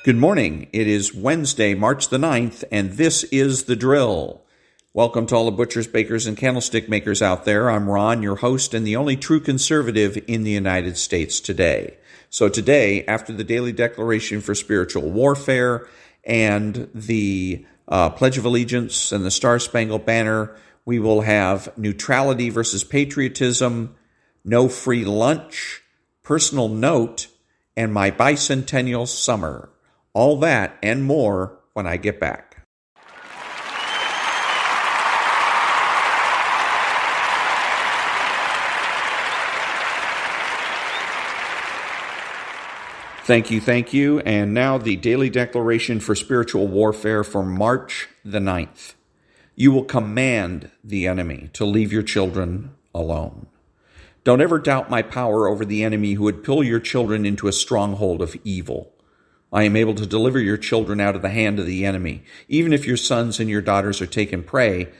Good morning. It is Wednesday, March the 9th, and this is The Drill. Welcome to all the butchers, bakers, and candlestick makers out there. I'm Ron, your host and the only true conservative in the United States today. So today, after the Daily Declaration for Spiritual Warfare and the Pledge of Allegiance and the Star-Spangled Banner, we will have neutrality versus patriotism, no free lunch, personal note, and my bicentennial summer. All that and more when I get back. Thank you. And now the Daily Declaration for Spiritual Warfare for March the 9th. You will command the enemy to leave your children alone. Don't ever doubt my power over the enemy who would pull your children into a stronghold of evil. I am able to deliver your children out of the hand of the enemy. Even if your sons and your daughters are taken prey,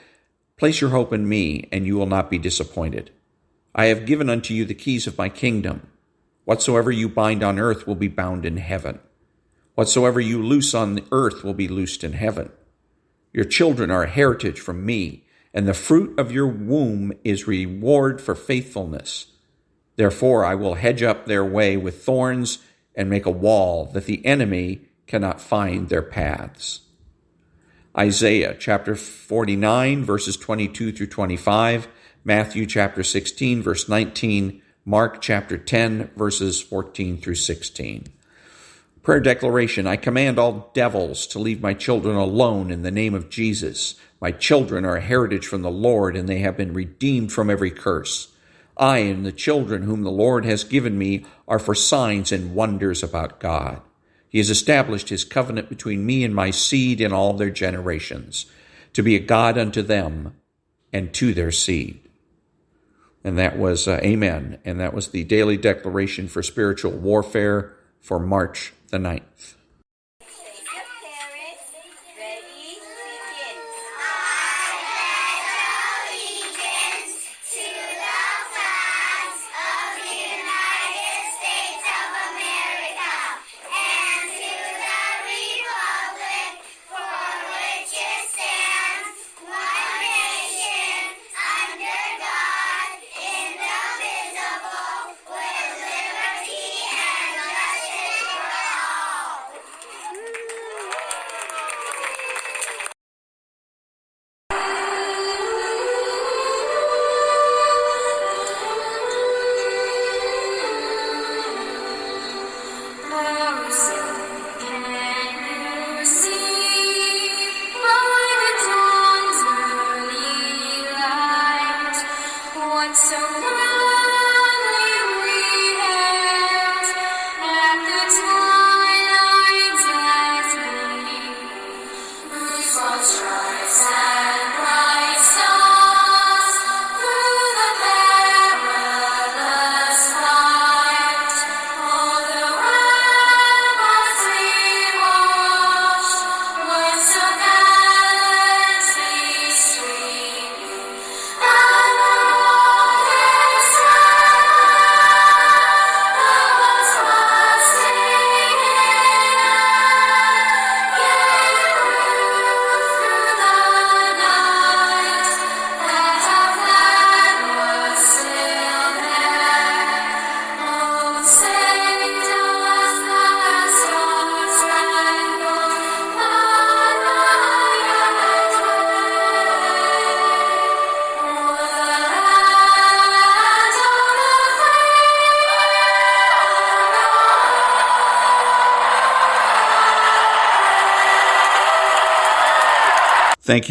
place your hope in me, and you will not be disappointed. I have given unto you the keys of my kingdom. Whatsoever you bind on earth will be bound in heaven. Whatsoever you loose on the earth will be loosed in heaven. Your children are a heritage from me, and the fruit of your womb is reward for faithfulness. Therefore I will hedge up their way with thorns and make a wall that the enemy cannot find their paths. Isaiah chapter 49, verses 22 through 25, Matthew chapter 16, verse 19, Mark chapter 10, verses 14 through 16. Prayer declaration: I command all devils to leave my children alone in the name of Jesus. My children are a heritage from the Lord, and they have been redeemed from every curse. I and the children whom the Lord has given me are for signs and wonders about God. He has established his covenant between me and my seed in all their generations, to be a God unto them and to their seed. And that was Amen. And that was the Daily Declaration for Spiritual Warfare for March the 9th.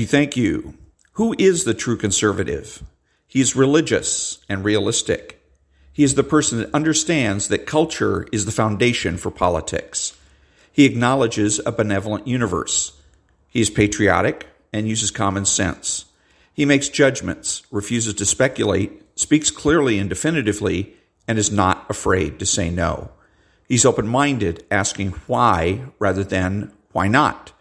Thank you. Who is the true conservative? He is religious and realistic. He is the person that understands that culture is the foundation for politics. He acknowledges a benevolent universe. He is patriotic and uses common sense. He makes judgments, refuses to speculate, speaks clearly and definitively, and is not afraid to say no. He's open-minded, asking why rather than why not.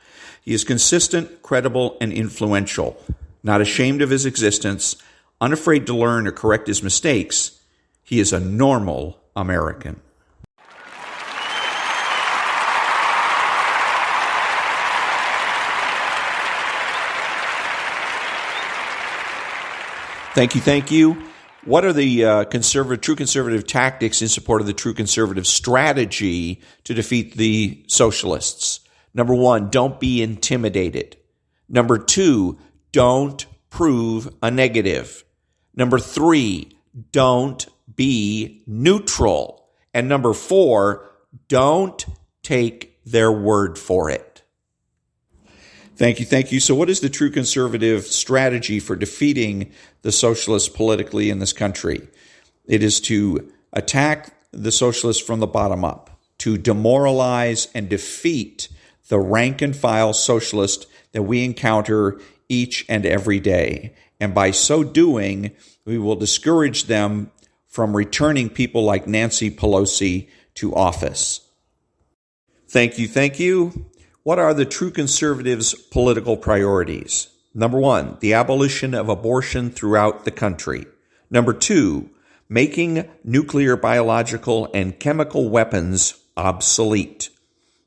He is consistent, credible, and influential, not ashamed of his existence, unafraid to learn or correct his mistakes. He is a normal American. Thank you, thank you. What are the true conservative tactics in support of the true conservative strategy to defeat the socialists? Number one, don't be intimidated. Number two, don't prove a negative. Number three, don't be neutral. And number four, don't take their word for it. Thank you, thank you. So what is the true conservative strategy for defeating the socialists politically in this country? It is to attack the socialists from the bottom up, to demoralize and defeat the rank and file socialist that we encounter each and every day. And by so doing, we will discourage them from returning people like Nancy Pelosi to office. Thank you, thank you. What are the true conservatives' political priorities? Number one, the abolition of abortion throughout the country. Number two, making nuclear, biological, and chemical weapons obsolete.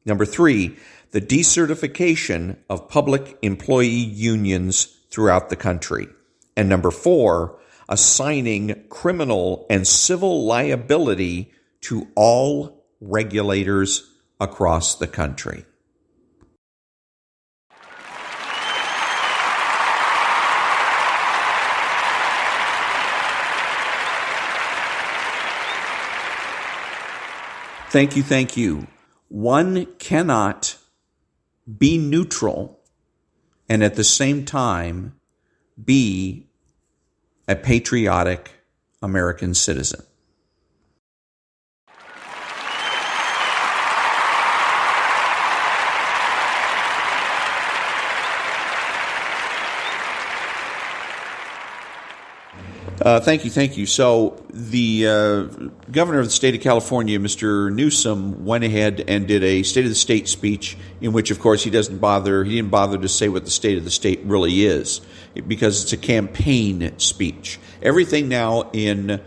Number three, the decertification of public employee unions throughout the country. And number four, assigning criminal and civil liability to all regulators across the country. Thank you, thank you. One cannot be neutral and at the same time be a patriotic American citizen. Thank you. So the governor of the state of California, Mr. Newsom, went ahead and did a State of the State speech in which, of course, he didn't bother to say what the state of the state really is, because it's a campaign speech. Everything now in,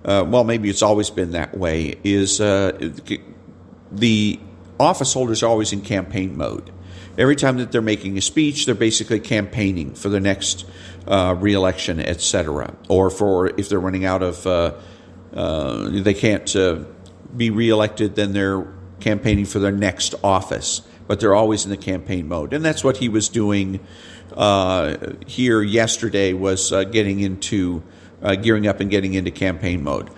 maybe it's always been that way, is the office holders are always in campaign mode. Every time that they're making a speech, they're basically campaigning for the next re-election, etc. Or for if they're running out of, they can't be re-elected, then they're campaigning for their next office. But they're always in the campaign mode, and that's what he was doing here yesterday. Was gearing up and getting into campaign mode.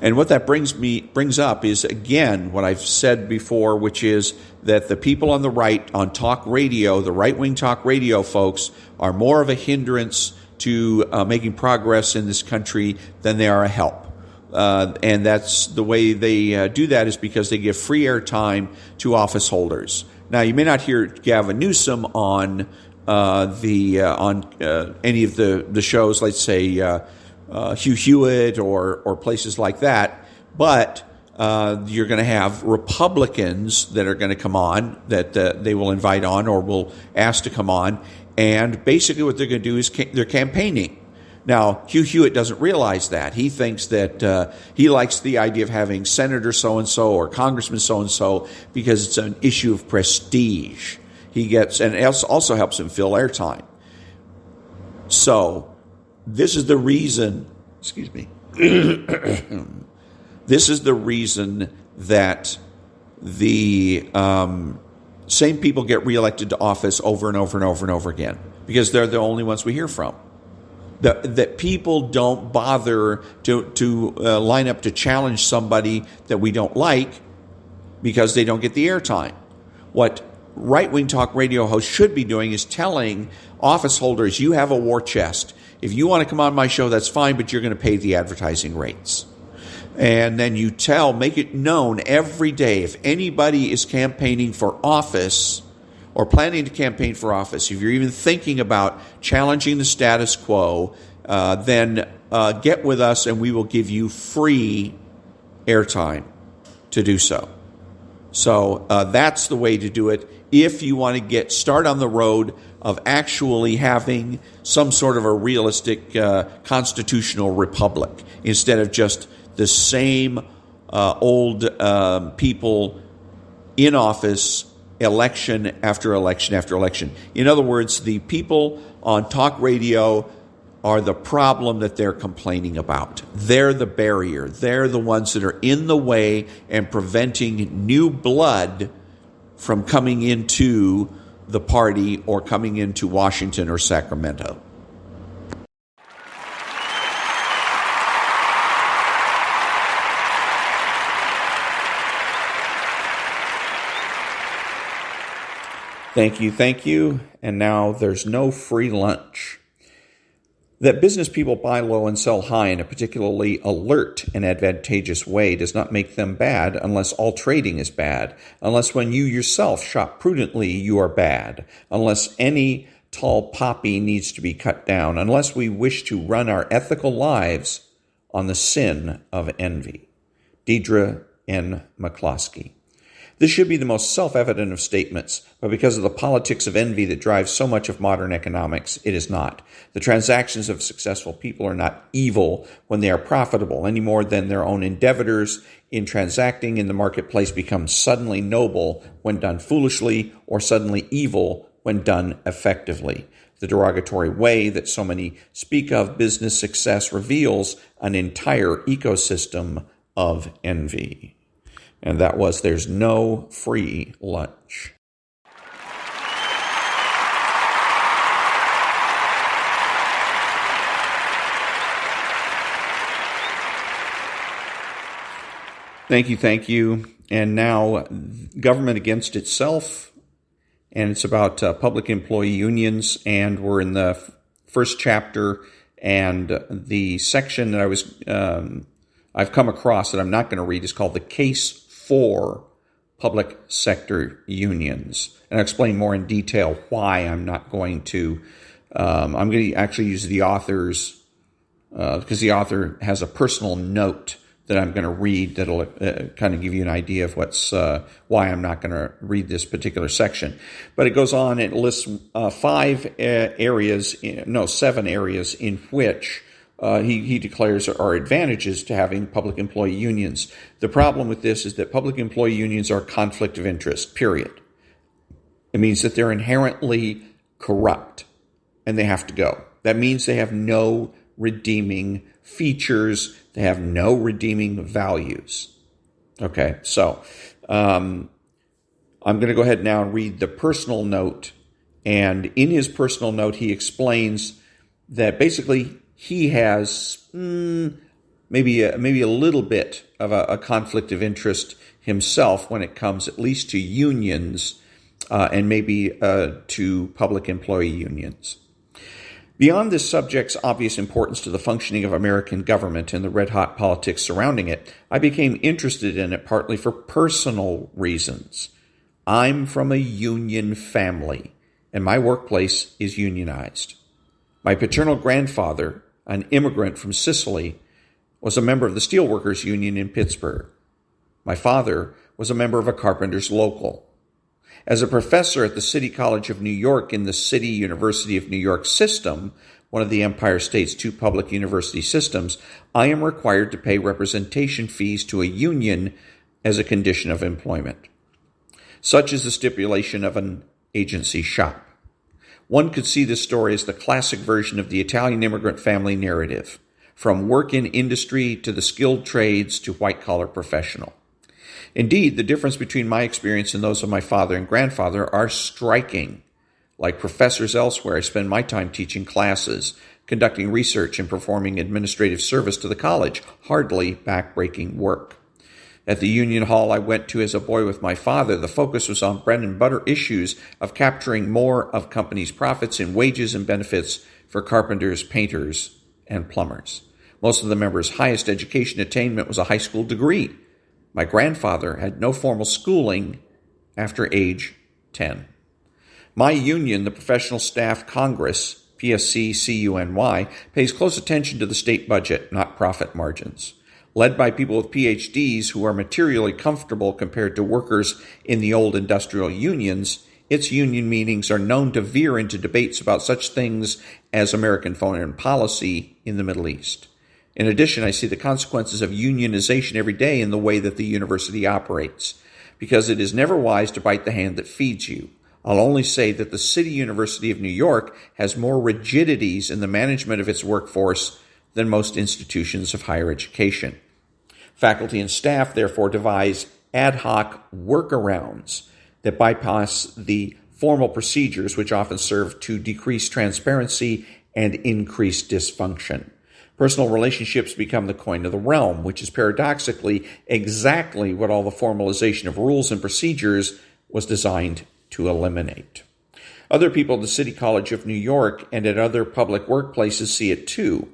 And what that brings up is, again, what I've said before, which is that the people on the right, on talk radio, the right-wing talk radio folks, are more of a hindrance to making progress in this country than they are a help. And that's the way they do that, is because they give free airtime to office holders. Now, you may not hear Gavin Newsom on any of the shows, let's say Hugh Hewitt or places like that, but you're going to have Republicans that are going to come on, that they will invite on or will ask to come on, and basically what they're going to do is they're campaigning. Now, Hugh Hewitt doesn't realize that. He thinks that he likes the idea of having Senator so-and-so or Congressman so-and-so because it's an issue of prestige. And it also helps him fill airtime. So, this is the reason, this is the reason that the same people get reelected to office over and over and over and over again, because they're the only ones we hear from. That people don't bother to line up to challenge somebody that we don't like because they don't get the airtime. What right-wing talk radio hosts should be doing is telling office holders, you have a war chest. If you want to come on my show, that's fine, but you're going to pay the advertising rates. And then you make it known every day, if anybody is campaigning for office or planning to campaign for office, if you're even thinking about challenging the status quo, then get with us and we will give you free airtime to do so. So that's the way to do it if you want to start on the road of actually having some sort of a realistic constitutional republic, instead of just the same old people in office election after election after election. In other words, the people on talk radio are the problem that they're complaining about. They're the barrier. They're the ones that are in the way and preventing new blood from coming into the party or coming into Washington or Sacramento. Thank you. And now there's no free lunch. That business people buy low and sell high in a particularly alert and advantageous way does not make them bad unless all trading is bad, unless when you yourself shop prudently you are bad, unless any tall poppy needs to be cut down, unless we wish to run our ethical lives on the sin of envy. Deidre N. McCloskey. This should be the most self-evident of statements, but because of the politics of envy that drives so much of modern economics, it is not. The transactions of successful people are not evil when they are profitable, any more than their own endeavors in transacting in the marketplace become suddenly noble when done foolishly, or suddenly evil when done effectively. The derogatory way that so many speak of business success reveals an entire ecosystem of envy. And that was There's No Free Lunch. Thank you. And now, Government Against Itself, and it's about public employee unions, and we're in the first chapter, and the section that I've come across that I'm not going to read is called The Case for Public Sector Unions. And I'll explain more in detail why I'm not going to. I'm going to actually use the author's, because the author has a personal note that I'm going to read that'll kind of give you an idea of why I'm not going to read this particular section. But it goes on, it lists 7 areas in which he declares are advantages to having public employee unions. The problem with this is that public employee unions are a conflict of interest, period. It means that they're inherently corrupt and they have to go. That means they have no redeeming features. They have no redeeming values. Okay, so I'm going to go ahead now and read the personal note. And in his personal note, he explains that basically he has maybe a little bit of a conflict of interest himself when it comes at least to unions and maybe to public employee unions. Beyond this subject's obvious importance to the functioning of American government and the red-hot politics surrounding it, I became interested in it partly for personal reasons. I'm from a union family, and my workplace is unionized. My paternal grandfather, an immigrant from Sicily, was a member of the Steelworkers Union in Pittsburgh. My father was a member of a carpenters' local. As a professor at the City College of New York in the City University of New York system, one of the Empire State's 2 public university systems, I am required to pay representation fees to a union as a condition of employment. Such is the stipulation of an agency shop. One could see this story as the classic version of the Italian immigrant family narrative, from work in industry to the skilled trades to white-collar professional. Indeed, the difference between my experience and those of my father and grandfather are striking. Like professors elsewhere, I spend my time teaching classes, conducting research, and performing administrative service to the college, hardly back-breaking work. At the union hall I went to as a boy with my father, the focus was on bread-and-butter issues of capturing more of companies' profits in wages and benefits for carpenters, painters, and plumbers. Most of the members' highest education attainment was a high school degree. My grandfather had no formal schooling after age 10. My union, the Professional Staff Congress, PSC-CUNY, pays close attention to the state budget, not profit margins. Led by people with PhDs who are materially comfortable compared to workers in the old industrial unions, its union meetings are known to veer into debates about such things as American foreign policy in the Middle East. In addition, I see the consequences of unionization every day in the way that the university operates, because it is never wise to bite the hand that feeds you. I'll only say that the City University of New York has more rigidities in the management of its workforce than most institutions of higher education. Faculty and staff therefore devise ad hoc workarounds that bypass the formal procedures which often serve to decrease transparency and increase dysfunction. Personal relationships become the coin of the realm, which is paradoxically exactly what all the formalization of rules and procedures was designed to eliminate. Other people at the City College of New York and at other public workplaces see it too.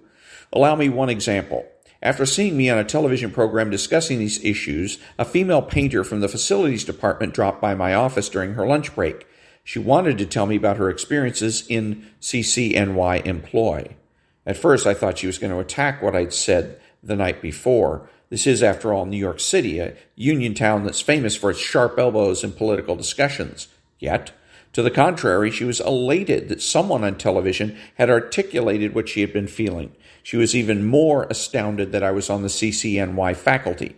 Allow me one example. After seeing me on a television program discussing these issues, a female painter from the facilities department dropped by my office during her lunch break. She wanted to tell me about her experiences in CCNY employ. At first, I thought she was going to attack what I'd said the night before. This is, after all, New York City, a union town that's famous for its sharp elbows in political discussions. Yet, to the contrary, she was elated that someone on television had articulated what she had been feeling. She was even more astounded that I was on the CCNY faculty.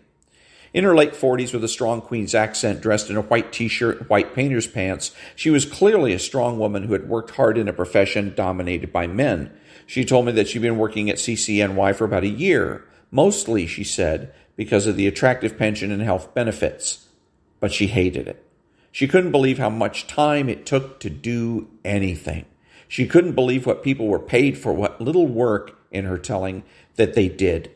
In her late 40s, with a strong Queen's accent, dressed in a white t-shirt and white painter's pants, she was clearly a strong woman who had worked hard in a profession dominated by men. She told me that she'd been working at CCNY for about a year, mostly, she said, because of the attractive pension and health benefits. But she hated it. She couldn't believe how much time it took to do anything. She couldn't believe what people were paid for what little work, in her telling, that they did.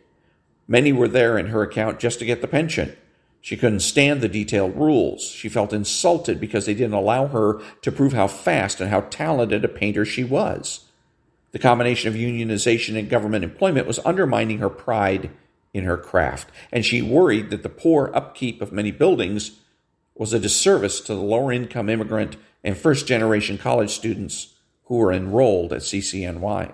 Many were there in her account just to get the pension. She couldn't stand the detailed rules. She felt insulted because they didn't allow her to prove how fast and how talented a painter she was. The combination of unionization and government employment was undermining her pride in her craft, and she worried that the poor upkeep of many buildings was a disservice to the lower-income immigrant and first-generation college students who were enrolled at CCNY.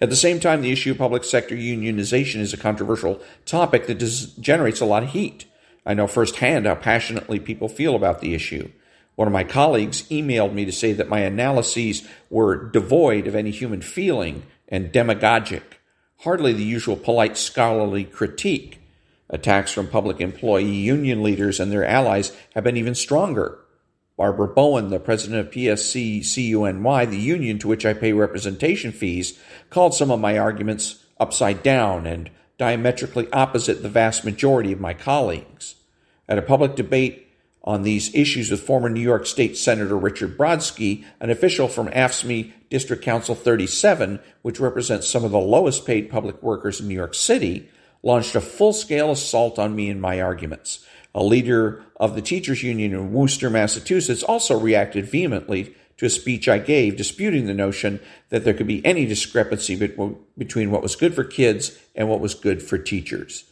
At the same time, the issue of public sector unionization is a controversial topic that generates a lot of heat. I know firsthand how passionately people feel about the issue. One of my colleagues emailed me to say that my analyses were devoid of any human feeling and demagogic, hardly the usual polite scholarly critique. Attacks from public employee union leaders and their allies have been even stronger. Barbara Bowen, the president of PSC-CUNY, the union to which I pay representation fees, called some of my arguments upside down and diametrically opposite the vast majority of my colleagues. At a public debate on these issues with former New York State Senator Richard Brodsky, an official from AFSCME District Council 37, which represents some of the lowest paid public workers in New York City, launched a full-scale assault on me and my arguments. A leader of the teachers' union in Worcester, Massachusetts, also reacted vehemently to a speech I gave, disputing the notion that there could be any discrepancy between what was good for kids and what was good for teachers.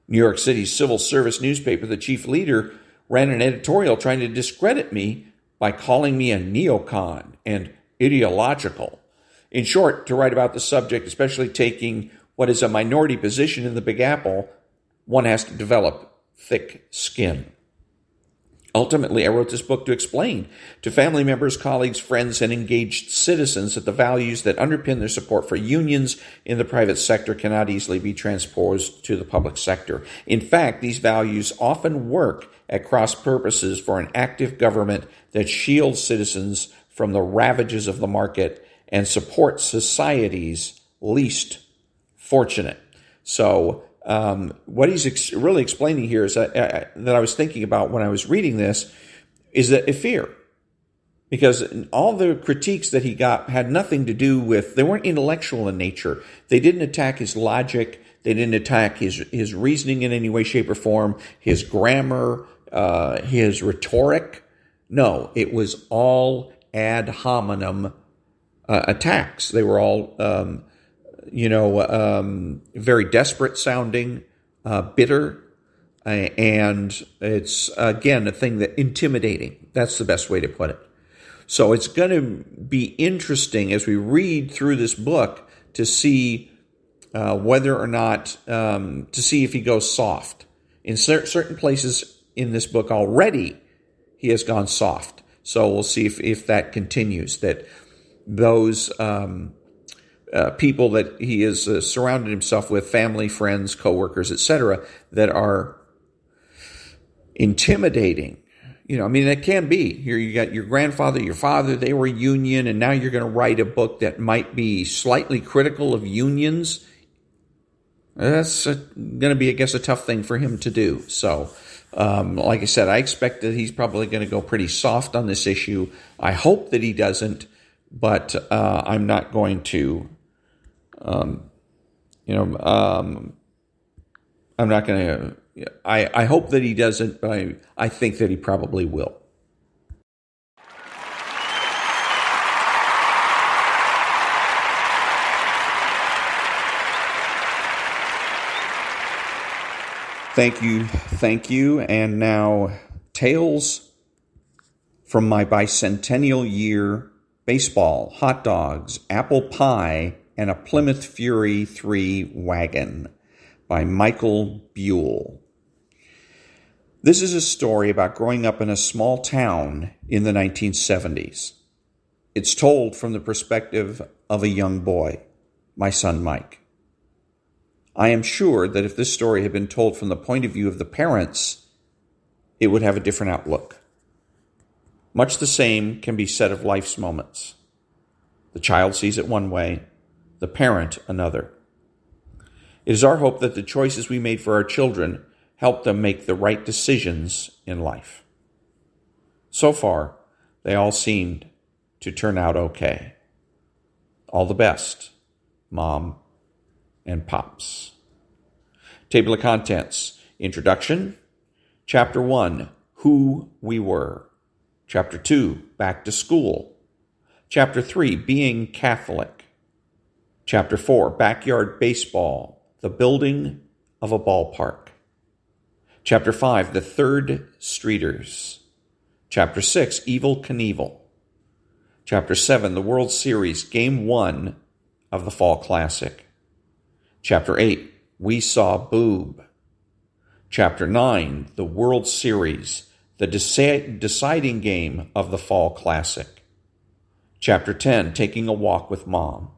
New York City's civil service newspaper, the chief leader, ran an editorial trying to discredit me by calling me a neocon and ideological. In short, to write about the subject, especially taking what is a minority position in the Big Apple, one has to develop thick skin. Ultimately, I wrote this book to explain to family members, colleagues, friends, and engaged citizens that the values that underpin their support for unions in the private sector cannot easily be transposed to the public sector. In fact, these values often work at cross purposes for an active government that shields citizens from the ravages of the market and supports society's least fortunate. So, what he's really explaining here is that I was thinking about when I was reading this is that a fear. Because all the critiques that he got had nothing to do with, they weren't intellectual in nature. They didn't attack his logic. They didn't attack his reasoning in any way, shape, or form, his grammar, his rhetoric. No, it was all ad hominem attacks. They were all very desperate sounding, bitter, and it's, again, a thing that intimidating. That's the best way to put it. So it's going to be interesting as we read through this book to see whether or not, to see if he goes soft. In certain places in this book already, he has gone soft. So we'll see if that continues, that those people that he has surrounded himself with, family, friends, coworkers, etc., that are intimidating It can be. Here you got your grandfather, your father, they were union, and now you're going to write a book that might be slightly critical of unions. That's going to be, I guess, a tough thing for him to do. So, like I said, I expect that he's probably going to go pretty soft on this issue. I hope that he doesn't, but I'm not going to, I'm not going to, I hope that he doesn't, but I think that he probably will. Thank you. And now, Tales from My Bicentennial Year: Baseball, Hot Dogs, Apple Pie, and a Plymouth Fury 3 Wagon by Michael Buell. This is a story about growing up in a small town in the 1970s. It's told from the perspective of a young boy, my son Mike. I am sure that if this story had been told from the point of view of the parents, it would have a different outlook. Much the same can be said of life's moments. The child sees it one way, the parent another. It is our hope that the choices we made for our children help them make the right decisions in life. So far, they all seemed to turn out okay. All the best, Mom and Pops. Table of Contents. Introduction. Chapter 1, Who We Were. Chapter 2, Back to School. Chapter 3, Being Catholic. Chapter 4, Backyard Baseball, the Building of a Ballpark. Chapter 5, The Third Streeters. Chapter 6, Evel Knievel. Chapter 7, The World Series, Game 1 of the Fall Classic. Chapter 8, We Saw Boob. Chapter 9, The World Series, the deciding game of the Fall Classic. Chapter 10, Taking a Walk with Mom.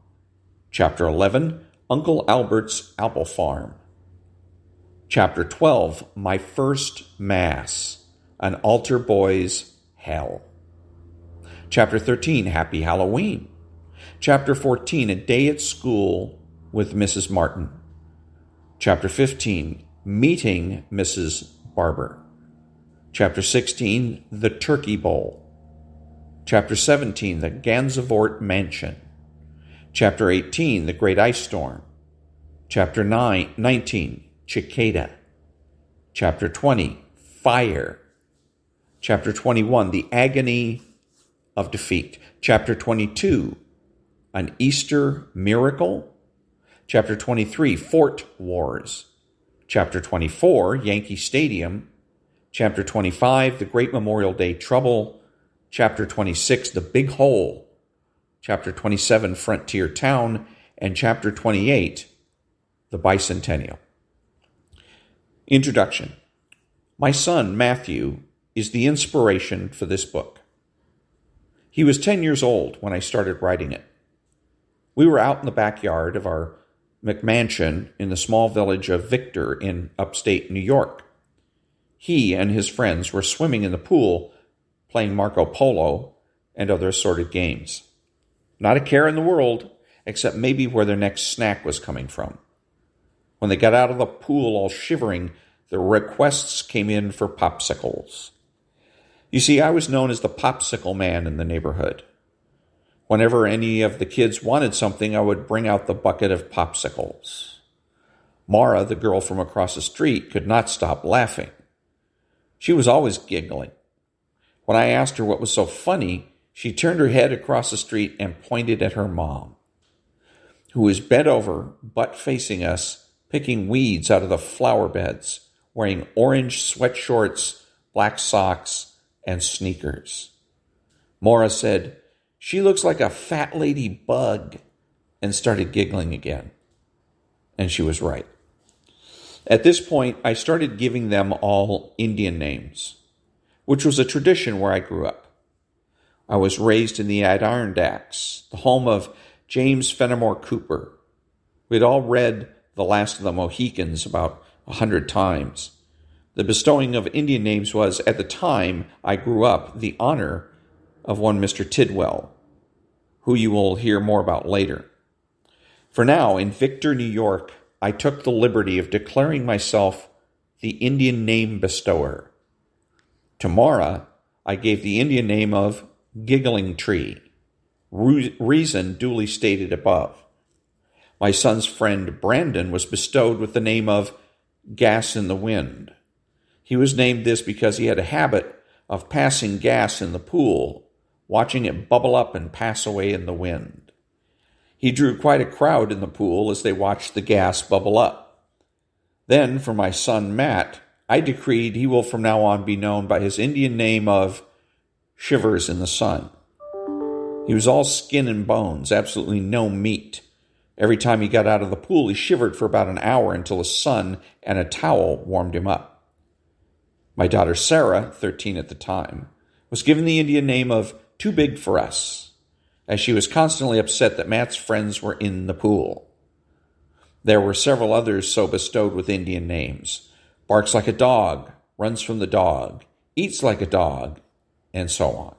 Chapter 11, Uncle Albert's Apple Farm. Chapter 12, My First Mass, An Altar Boy's Hell. Chapter 13, Happy Halloween. Chapter 14, A Day at School with Mrs. Martin. Chapter 15, Meeting Mrs. Barber. Chapter 16, The Turkey Bowl. Chapter 17, The Gansevoort Mansion. Chapter 18, The Great Ice Storm. Chapter 19, Cicada. Chapter 20, Fire. Chapter 21, The Agony of Defeat. Chapter 22, An Easter Miracle. Chapter 23, Fort Wars. Chapter 24, Yankee Stadium. Chapter 25, The Great Memorial Day Trouble. Chapter 26, The Big Hole. Chapter 27, Frontier Town. And Chapter 28, The Bicentennial. Introduction. My son, Matthew, is the inspiration for this book. He was 10 years old when I started writing it. We were out in the backyard of our McMansion in the small village of Victor in upstate New York. He and his friends were swimming in the pool, playing Marco Polo and other assorted games. Not a care in the world, except maybe where their next snack was coming from. When they got out of the pool all shivering, the requests came in for popsicles. You see, I was known as the popsicle man in the neighborhood. Whenever any of the kids wanted something, I would bring out the bucket of popsicles. Mara, the girl from across the street, could not stop laughing. She was always giggling. When I asked her what was so funny, she turned her head across the street and pointed at her mom, who was bent over, butt facing us, picking weeds out of the flower beds, wearing orange sweatshorts, black socks, and sneakers. Mara said, "She looks like a fat lady bug," and started giggling again. And she was right. At this point, I started giving them all Indian names, which was a tradition where I grew up. I was raised in the Adirondacks, the home of James Fenimore Cooper. We had all read The Last of the Mohicans about 100 times. The bestowing of Indian names was, at the time I grew up, the honor of one Mr. Tidwell, who you will hear more about later. For now, in Victor, New York, I took the liberty of declaring myself the Indian name bestower. To Mara, I gave the Indian name of Giggling Tree, reason duly stated above. My son's friend Brandon was bestowed with the name of Gas in the Wind. He was named this because he had a habit of passing gas in the pool, watching it bubble up and pass away in the wind. He drew quite a crowd in the pool as they watched the gas bubble up. Then, for my son Matt, I decreed he will from now on be known by his Indian name of Shivers in the Sun. He was all skin and bones, absolutely no meat. Every time he got out of the pool, he shivered for about an hour until the sun and a towel warmed him up. My daughter Sarah, 13 at the time, was given the Indian name of Too Big for Us, as she was constantly upset that Matt's friends were in the pool. There were several others so bestowed with Indian names: Barks like a dog, runs from the dog, eats like a dog, and so on.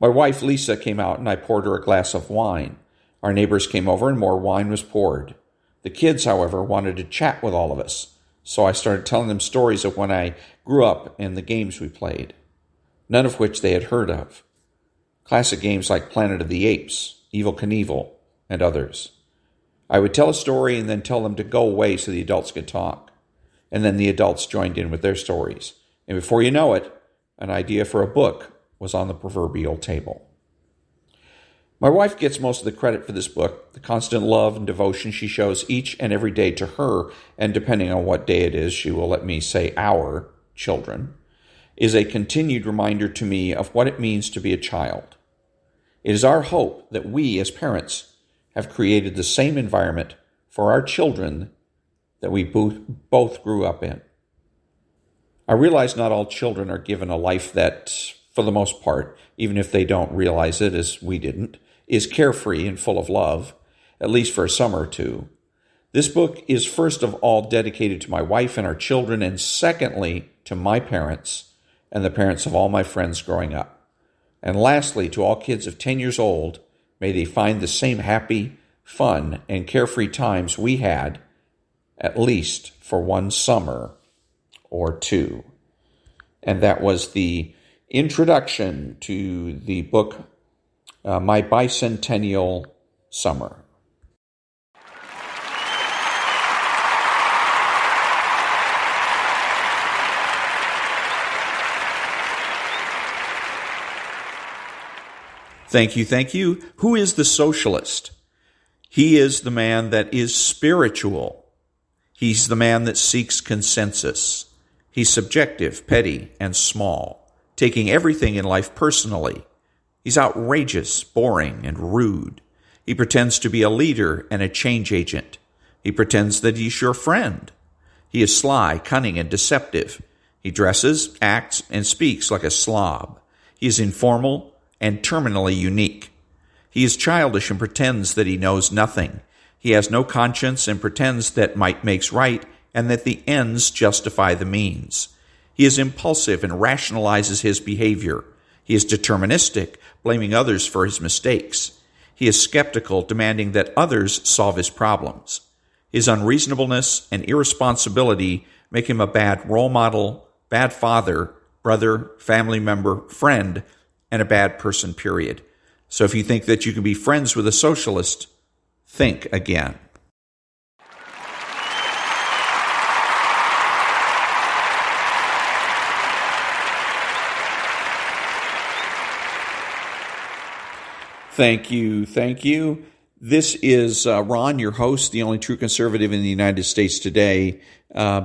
My wife Lisa came out and I poured her a glass of wine. Our neighbors came over and more wine was poured. The kids, however, wanted to chat with all of us, so I started telling them stories of when I grew up and the games we played, none of which they had heard of. Classic games like Planet of the Apes, Evel Knievel, and others. I would tell a story and then tell them to go away so the adults could talk. And then the adults joined in with their stories. And before you know it, an idea for a book was on the proverbial table. My wife gets most of the credit for this book. The constant love and devotion she shows each and every day to her, and depending on what day it is, she will let me say our children, is a continued reminder to me of what it means to be a child. It is our hope that we, as parents, have created the same environment for our children that we both grew up in. I realize not all children are given a life that, for the most part, even if they don't realize it as we didn't, is carefree and full of love, at least for a summer or two. This book is first of all dedicated to my wife and our children, and secondly, to my parents and the parents of all my friends growing up. And lastly, to all kids of 10 years old, may they find the same happy, fun, and carefree times we had, at least for one summer or two. And that was the introduction to the book, My Bicentennial Summer. Thank you. Who is the socialist? He is the man that is spiritual. He's the man that seeks consensus. He's subjective, petty, and small, taking everything in life personally. He's outrageous, boring, and rude. He pretends to be a leader and a change agent. He pretends that he's your friend. He is sly, cunning, and deceptive. He dresses, acts, and speaks like a slob. He is informal and terminally unique. He is childish and pretends that he knows nothing. He has no conscience and pretends that might makes right and that the ends justify the means. He is impulsive and rationalizes his behavior. He is deterministic, blaming others for his mistakes. He is skeptical, demanding that others solve his problems. His unreasonableness and irresponsibility make him a bad role model, bad father, brother, family member, friend, and a bad person, period. So if you think that you can be friends with a socialist, think again. Thank you. This is Ron, your host, the only true conservative in the United States today,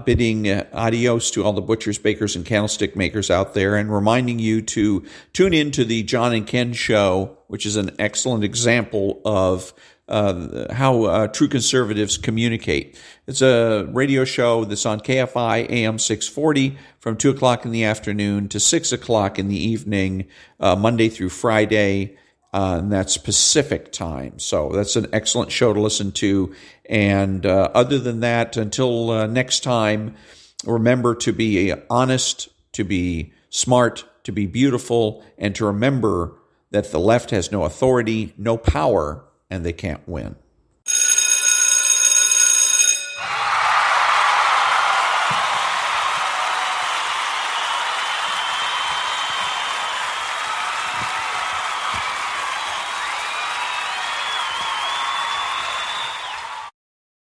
bidding adios to all the butchers, bakers, and candlestick makers out there, and reminding you to tune in to the John and Ken Show, which is an excellent example of how true conservatives communicate. It's a radio show that's on KFI AM 640 from 2 o'clock in the afternoon to 6 o'clock in the evening, Monday through Friday. And that's Pacific time. So that's an excellent show to listen to. And other than that, until next time, Remember to be honest, to be smart, to be beautiful, and to remember that the left has no authority, no power, and they can't win.